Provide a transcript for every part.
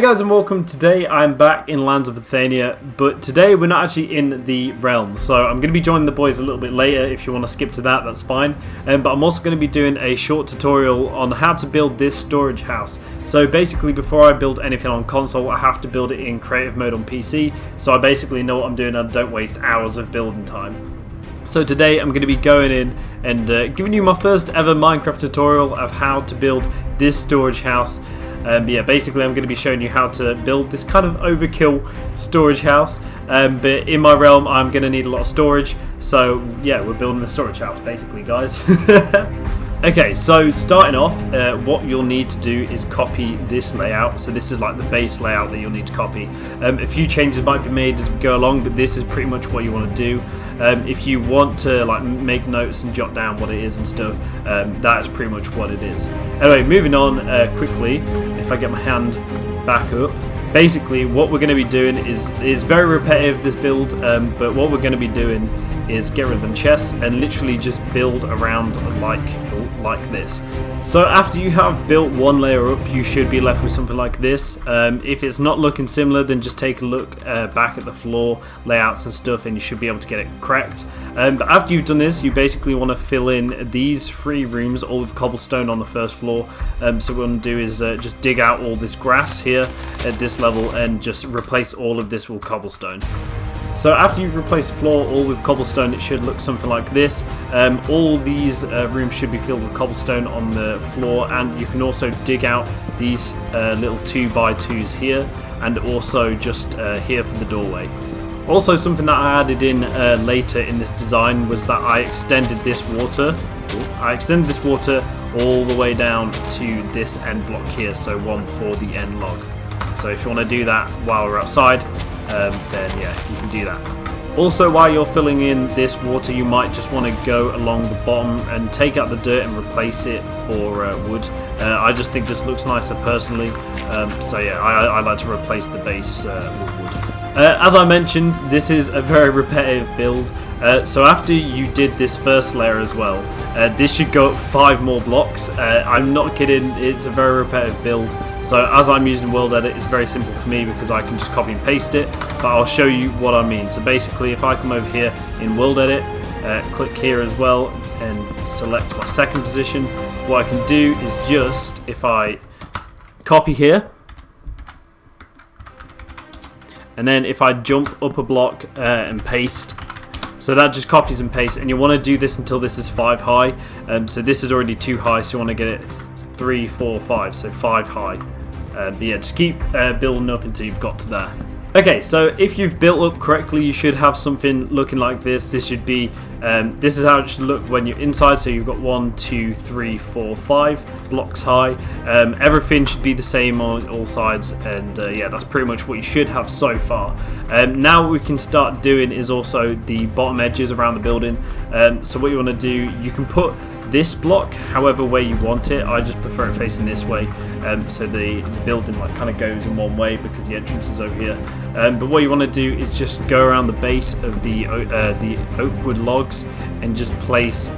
guys and welcome. Today I'm back in Lands of Athenia, but today we're not actually in the realm, so I'm going to be joining the boys a little bit later. If you want to skip to that, that's fine. But I'm also going to be doing a short tutorial on how to build this storage house. So basically, before I build anything on console, I have to build it in creative mode on PC, so I basically know what I'm doing and I don't waste hours of building time. So today I'm going to be going in and giving you my first ever Minecraft tutorial of how to build this storage house. But yeah, basically I'm going to be showing you how to build this kind of overkill storage house. But in my realm I'm going to need a lot of storage. So yeah, we're building a storage house basically, guys. Okay, so starting off, what you'll need to do is copy this layout. So this is like the base layout that you'll need to copy. A few changes might be made as we go along, but this is pretty much what you want to do. If you want to like make notes and jot down what it is and stuff, that is pretty much what it is. Anyway, moving on quickly, if I get my hand back up. Basically, what we're going to be doing is very repetitive, this build, but what we're going to be doing is get rid of them chests and literally just build around like this. So after you have built one layer up, you should be left with something like this. If it's not looking similar, then just take a look back at the floor layouts and stuff and you should be able to get it correct. But after you've done this, you basically want to fill in these 3 rooms all with cobblestone on the first floor. So what we want to do is just dig out all this grass here at this level and just replace all of this with cobblestone. So after you've replaced the floor all with cobblestone, it should look something like this. All these rooms should be filled with cobblestone on the floor, and you can also dig out these little 2x2s here, and also just here for the doorway. Also, something that I added in later in this design was that I extended this water. All the way down to this end block here, so one for the end log. So if you want to do that while we're outside, then yeah, you can do that. Also, while you're filling in this water, you might just want to go along the bottom and take out the dirt and replace it for wood. I just think this looks nicer personally, so yeah, I like to replace the base with wood. As I mentioned, this is a very repetitive build. So after you did this first layer as well, this should go up 5 more blocks. I'm not kidding, it's a very repetitive build. So as I'm using World Edit, it's very simple for me because I can just copy and paste it, but I'll show you what I mean. So basically, if I come over here in World Edit, click here as well and select my second position, what I can do is just, if I copy here, and then if I jump up a block and paste, so that just copies and pastes, and you want to do this until this is 5 high. So this is already 2 high, so you want to get it 3, 4, 5, so 5 high. But yeah, just keep building up until you've got to there. Okay, so if you've built up correctly, you should have something looking like this. This should be, this is how it should look when you're inside. So you've got 1, 2, 3, 4, 5 blocks high. Everything should be the same on all sides, and yeah, that's pretty much what you should have so far. Now what we can start doing is also the bottom edges around the building. So what you want to do, you can put this block however way you want it. I just prefer it facing this way, so the building like kind of goes in one way because the entrance is over here. But what you want to do is just go around the base of the oak wood logs and just place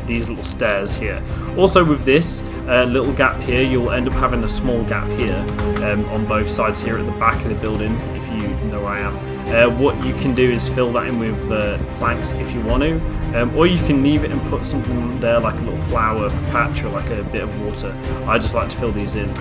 these little stairs here. Also with this little gap here, you'll end up having a small gap here on both sides here at the back of the building, if you know where I am. What you can do is fill that in with planks if you want to, or you can leave it and put something there like a little flower patch or like a bit of water. I just like to fill these in,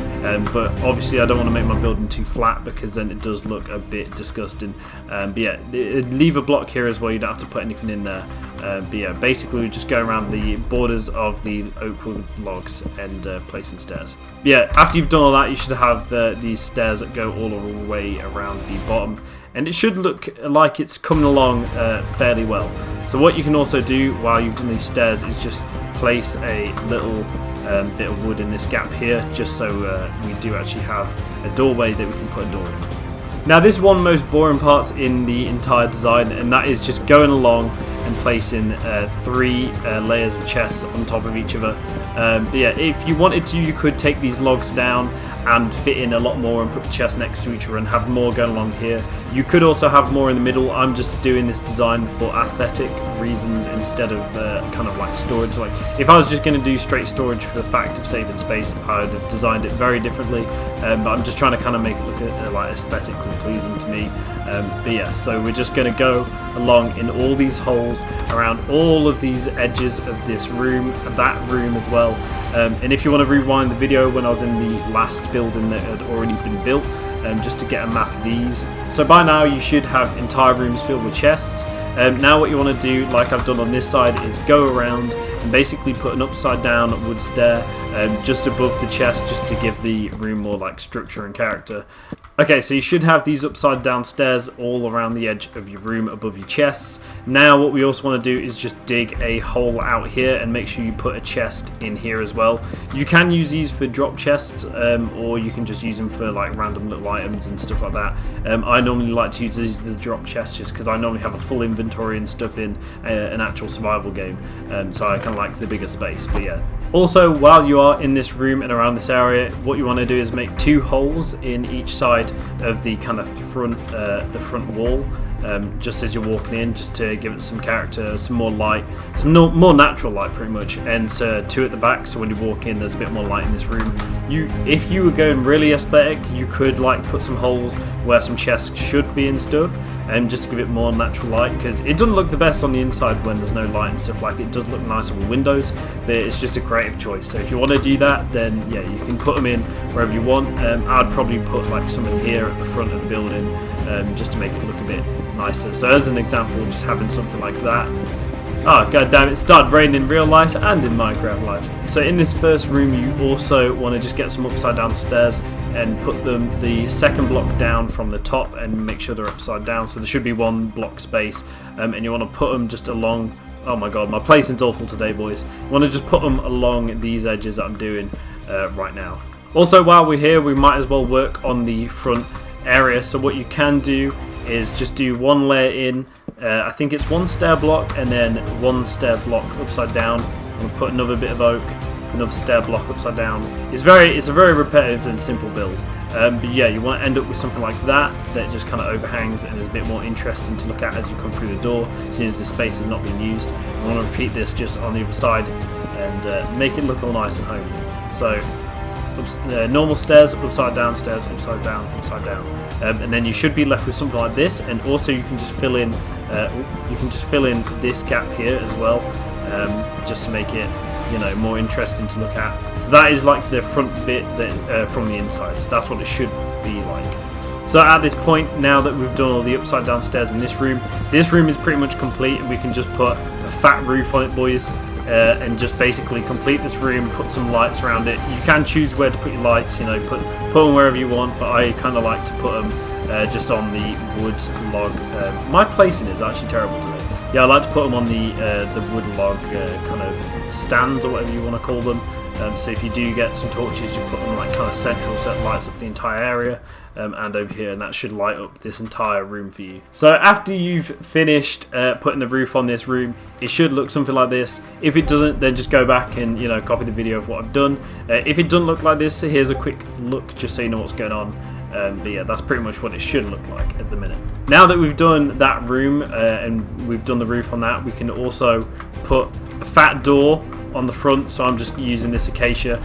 but obviously I don't want to make my building too flat because then it does look a bit disgusting. But yeah, leave a block here as well, you don't have to put anything in there. But yeah, basically we just go around the borders of the oak wood logs and placing stairs. But yeah, after you've done all that, you should have these stairs that go all the way around the bottom, and it should look like it's coming along fairly well. So what you can also do while you've done these stairs is just place a little bit of wood in this gap here, just so we do actually have a doorway that we can put a door in. Now this is one of the most boring parts in the entire design, and that is just going along and placing 3 layers of chests on top of each other. But yeah, if you wanted to, you could take these logs down and fit in a lot more and put the chests next to each other and have more going along here. You could also have more in the middle. I'm just doing this design for aesthetic reasons instead of kind of like storage. Like if I was just going to do straight storage for the fact of saving space, I would have designed it very differently, but I'm just trying to kind of make it look like aesthetically pleasing to me. But yeah, so we're just going to go along in all these holes around all of these edges of this room, that room as well. And if you want to rewind the video when I was in the last building that had already been built, just to get a map of these. So by now you should have entire rooms filled with chests. Now what you want to do, like I've done on this side, is go around and basically put an upside down wood stair just above the chest, just to give the room more like structure and character. Okay, so you should have these upside down stairs all around the edge of your room above your chests. Now what we also want to do is just dig a hole out here and make sure you put a chest in here as well. You can use these for drop chests, or you can just use them for like random little items and stuff like that. I normally like to use these as the drop chests just because I normally have a full inventory and stuff in an actual survival game, so I kind of like the bigger space. But yeah. Also, while you are in this room and around this area, what you want to do is make 2 holes in each side of the kind of front wall, just as you're walking in, just to give it some character, some more light, some more natural light pretty much, and 2 at the back, so when you walk in there's a bit more light in this room. If you were going really aesthetic, you could like put some holes where some chests should be and stuff, and just to give it more natural light, because it doesn't look the best on the inside when there's no light and stuff. Like it does look nicer with windows, but it's just a creative choice. So if you want to do that, then yeah, you can put them in wherever you want. I'd probably put like some in here at the front of the building, just to make it look a bit nicer. So as an example, just having something like that. Oh god damn, it started raining in real life and in Minecraft life. So in this first room you also want to just get some upside down stairs and put them the second block down from the top and make sure they're upside down, so there should be 1 block space, and you want to put them just along. Oh my god, my placing's awful today, boys. You want to just put them along these edges that I'm doing right now. Also, while we're here, we might as well work on the front area. So what you can do is just do 1 layer in. I think it's 1 stair block and then 1 stair block upside down. We'll put another bit of oak, another stair block upside down. It's a very repetitive and simple build. But yeah, you want to end up with something like that just kind of overhangs and is a bit more interesting to look at as you come through the door, seeing as the space is not being used. You want to repeat this just on the other side and make it look all nice and homely. So normal stairs, upside down stairs, upside down, upside down, and then you should be left with something like this. And also you can just fill in this gap here as well, just to make it, you know, more interesting to look at. So that is like the front bit that from the inside. So that's what it should be like. So at this point, now that we've done all the upside down stairs in this room is pretty much complete, and we can just put a fat roof on it, boys. And just basically complete this room, put some lights around it. You can choose where to put your lights, you know, put them wherever you want, but I kind of like to put them just on the wood log. My placing is actually terrible today. Yeah, I like to put them on the wood log kind of stands, or whatever you want to call them. So if you do get some torches, you put them like kind of central, so it lights up the entire area, and over here, and that should light up this entire room for you. So after you've finished putting the roof on this room, it should look something like this. If it doesn't, then just go back and, you know, copy the video of what I've done. If it doesn't look like this, here's a quick look just so you know what's going on. But yeah, that's pretty much what it should look like at the minute. Now that we've done that room and we've done the roof on that, we can also put a fat door on the front. So I'm just using this acacia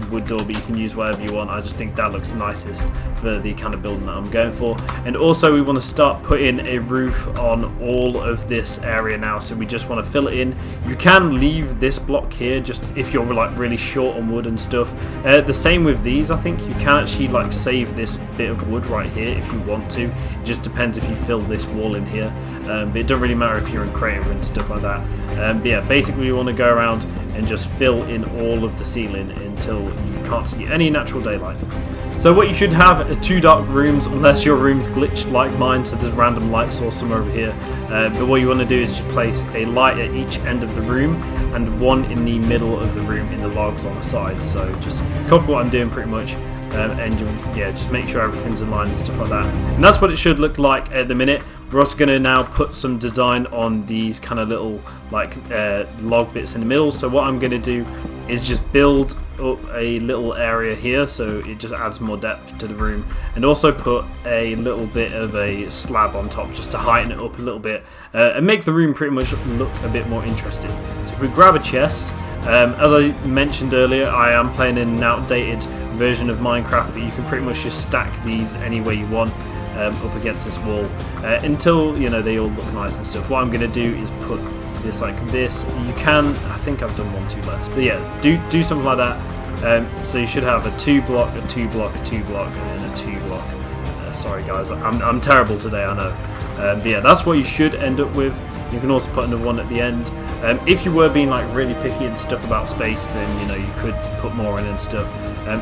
wood door, but you can use whatever you want. I just think that looks the nicest for the kind of building that I'm going for. And also we want to start putting a roof on all of this area now, so we just want to fill it in. You can leave this block here just if you're like really short on wood and stuff. The same with these. I think you can actually like save this bit of wood right here if you want to. It just depends if you fill this wall in here, but it doesn't really matter if you're in creative and stuff like that. But yeah, basically you want to go around and just fill in all of the ceiling until you can't see any natural daylight. So what you should have are 2 dark rooms, unless your room's glitched like mine, so there's a random light source somewhere over here. But what you want to do is just place a light at each end of the room and 1 in the middle of the room in the logs on the side. So just copy what I'm doing pretty much. And yeah, just make sure everything's in line and stuff like that. And that's what it should look like at the minute. We're also going to now put some design on these kind of little like log bits in the middle. So what I'm going to do is just build up a little area here, so it just adds more depth to the room, and also put a little bit of a slab on top just to heighten it up a little bit and make the room pretty much look a bit more interesting. So if we grab a chest, as I mentioned earlier, I am playing in an outdated version of Minecraft, but you can pretty much just stack these any way you want up against this wall until, you know, they all look nice and stuff. What I'm going to do is put this like this. You can, I think I've done one too less, but yeah, do something like that. So you should have a 2 block, a 2 block, a 2 block, and then a 2 block. Sorry guys, I'm terrible today, I know. But yeah, that's what you should end up with. You can also put another one at the end. If you were being like really picky and stuff about space, then you know you could put more in and stuff.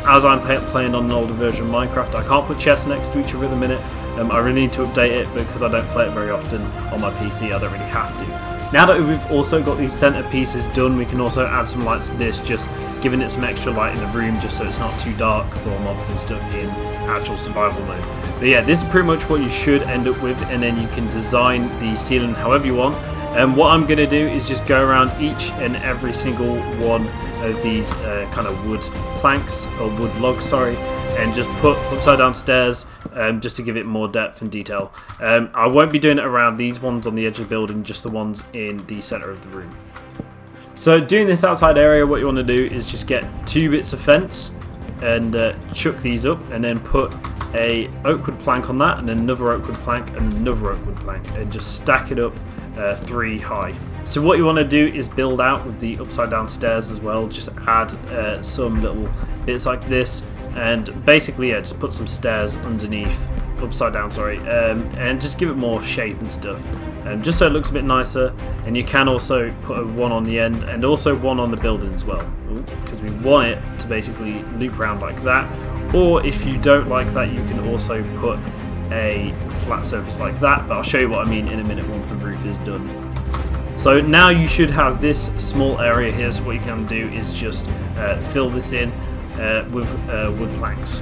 As I'm playing on an older version of Minecraft, I can't put chests next to each other at the minute. I really need to update it because I don't play it very often on my PC. I don't really have to. Now that we've also got these center pieces done, we can also add some lights to this, just giving it some extra light in the room, just so it's not too dark for mobs and stuff in actual survival mode. But yeah, this is pretty much what you should end up with, and then you can design the ceiling however you want. And what I'm going to do is just go around each and every single one of these kind of wood planks, or wood logs, sorry, and just put upside down stairs just to give it more depth and detail. I won't be doing it around these ones on the edge of the building, just the ones in the center of the room. So doing this outside area, what you want to do is just get 2 bits of fence and chuck these up, and then put a oak wood plank on that, and then another oak wood plank and another oak wood plank, and just stack it up 3 high. So what you want to do is build out with the upside down stairs as well. Just add some little bits like this, and basically, yeah, just put some stairs underneath, upside down, sorry, and just give it more shape and stuff, just so it looks a bit nicer. And you can also put a 1 on the end, and also 1 on the building as well, because we want it to basically loop around like that. Or if you don't like that, you can also put a flat surface like that, but I'll show you what I mean in a minute once the roof is done. So now you should have this small area here, so what you can do is just fill this in with wood planks.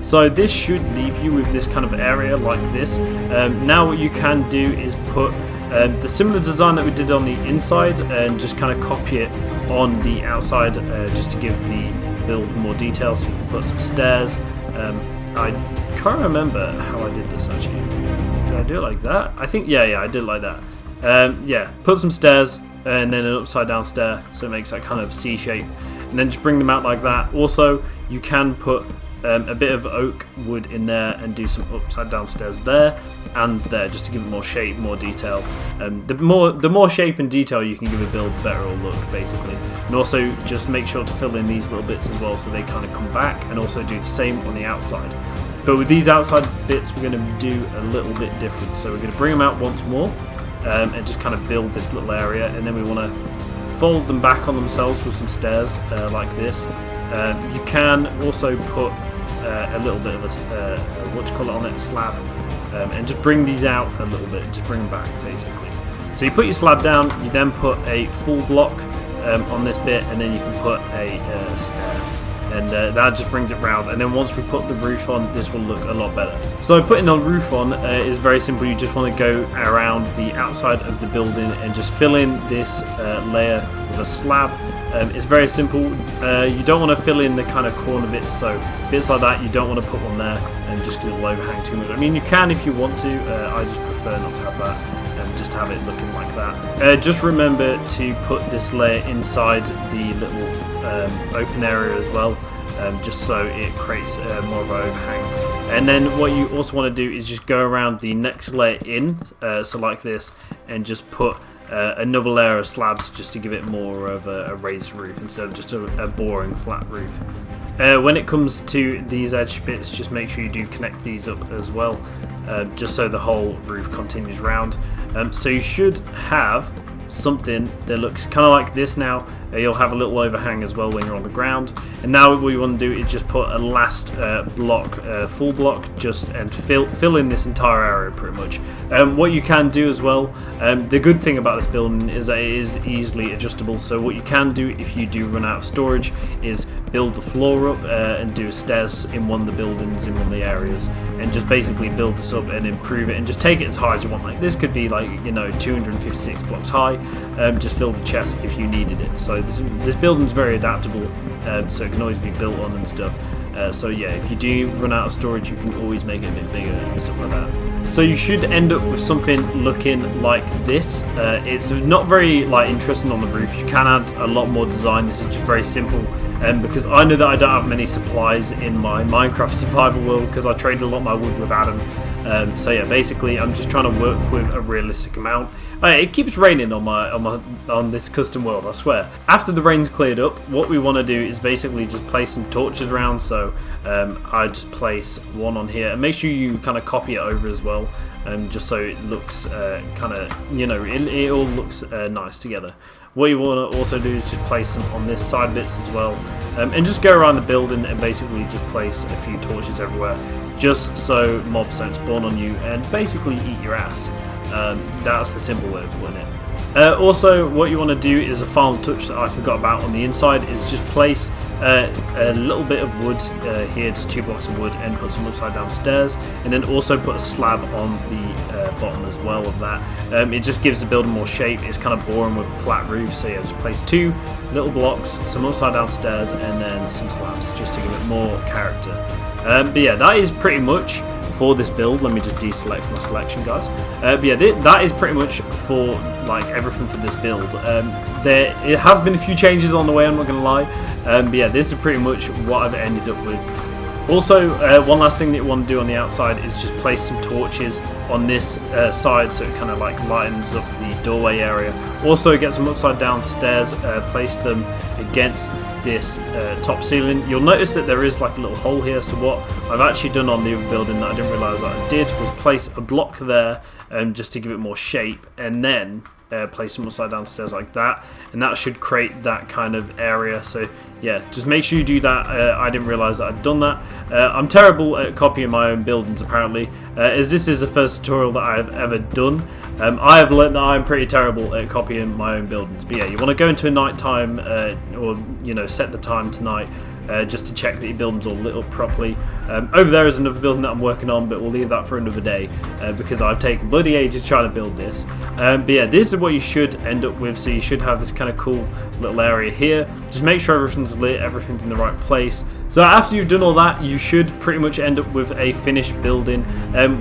So this should leave you with this kind of area like this. Now what you can do is put the similar design that we did on the inside, and just kind of copy it on the outside, just to give the build more detail. So you can put some stairs. I can't remember how I did this actually. Did I do it like that? I think, yeah, I did it like that. Yeah, put some stairs and then an upside down stair, so it makes that kind of C shape, and then just bring them out like that. Also, you can put a bit of oak wood in there and do some upside down stairs there and there, just to give it more shape, more detail. The more shape and detail you can give a build, the better it'll look, basically. And also just make sure to fill in these little bits as well, so they kind of come back, and also do the same on the outside. But with these outside bits, we're going to do a little bit different. So we're going to bring them out once more, and just kind of build this little area, and then we want to fold them back on themselves with some stairs like this. You can also put a little bit of a what do you call it on it, slab, and just bring these out a little bit, just bring them back basically. So you put your slab down, you then put a full block on this bit, and then you can put a stair, and that just brings it round. And then once we put the roof on, this will look a lot better. So putting a roof on is very simple. You just want to go around the outside of the building and just fill in this layer with a slab. It's very simple. You don't want to fill in the kind of corner bits, so bits like that you don't want to put one there, and just because it will overhang too much. I mean, you can if you want to. I just prefer not to have that, and just have it looking like that. Just remember to put this layer inside the little open area as well, just so it creates more of an overhang. And then what you also want to do is just go around the next layer in, so like this, and just put another layer of slabs, just to give it more of a raised roof instead of just a boring flat roof. When it comes to these edge bits, just make sure you do connect these up as well, just so the whole roof continues round. So you should have something that looks kind of like this now. You'll have a little overhang as well when you're on the ground. And now what you want to do is just put a last block, full block, just and fill in this entire area pretty much. What you can do as well, the good thing about this building is that it is easily adjustable. So what you can do if you do run out of storage is build the floor up and do stairs in one of the buildings, in one of the areas, and just basically build this up and improve it, and just take it as high as you want. Like this could be like, you know, 256 blocks high, just fill the chest if you needed it. So this building's very adaptable, so it can always be built on and stuff. So yeah, if you do run out of storage, you can always make it a bit bigger and stuff like that. So you should end up with something looking like this. It's not very interesting on the roof. You can add a lot more design. This is just very simple, because I know that I don't have many supplies in my Minecraft survival world because I traded a lot of my wood with Adam. So yeah, basically I'm just trying to work with a realistic amount. It keeps raining on this custom world, I swear. After the rain's cleared up, what we want to do is basically just place some torches around. So I just place one on here, and make sure you kind of copy it over as well, just so it looks kind of, it all looks nice together. What you want to also do is just place them on this side bits as well, and just go around the building and basically just place a few torches everywhere, just so mobs don't spawn on you and basically eat your ass. That's the simple way of putting it. Also, what you want to do is a final touch that I forgot about on the inside is just place a little bit of wood here, just 2 blocks of wood, and put some upside down stairs, and then also put a slab on the bottom as well of that. It just gives the building more shape. It's kind of boring with a flat roof, so yeah, just place 2 little blocks, some upside down stairs, and then some slabs just to give it more character. But yeah, that is pretty much for this build. Let me just deselect my selection, guys. But yeah, that is pretty much for everything for this build. It has been a few changes on the way, I'm not gonna lie. But yeah, this is pretty much what I've ended up with. Also, one last thing that you want to do on the outside is just place some torches on this side, so it kind of lightens up the doorway area. Also, get some upside down stairs, place them against this top ceiling. You'll notice that there is a little hole here, so what I've actually done on the other building that I didn't realise that I did was place a block there, just to give it more shape, and then place some upside down stairs like that, and that should create that kind of area. So yeah, just make sure you do that. I didn't realise that I'd done that. I'm terrible at copying my own buildings apparently, as this is the first tutorial that I've ever done. I have learned that I'm pretty terrible at copying my own buildings. But yeah, you want to go into a night time, or set the time tonight, just to check that your building's all lit up properly. Over there is another building that I'm working on, but we'll leave that for another day, because I've taken bloody ages trying to build this. But yeah, this is what you should end up with. So you should have this kind of cool little area here. Just make sure everything's lit, everything's in the right place. So after you've done all that, you should pretty much end up with a finished building.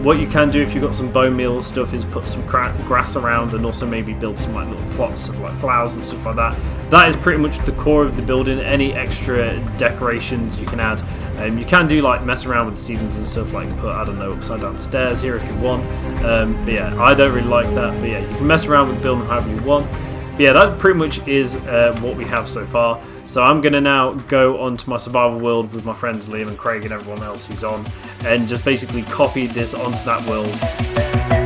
What you can do if you've got some bone meal stuff is put some grass around, and also maybe build some little plots of flowers and stuff like that. That is pretty much the core of the building. Any extra decorations you can add. You can do mess around with the ceilings and stuff, put, I don't know, upside down stairs here if you want. But yeah, I don't really like that. But yeah, you can mess around with the building however you want. But yeah, that pretty much is what we have so far. So I'm going to now go on to my survival world with my friends Liam and Craig and everyone else who's on, and just basically copy this onto that world.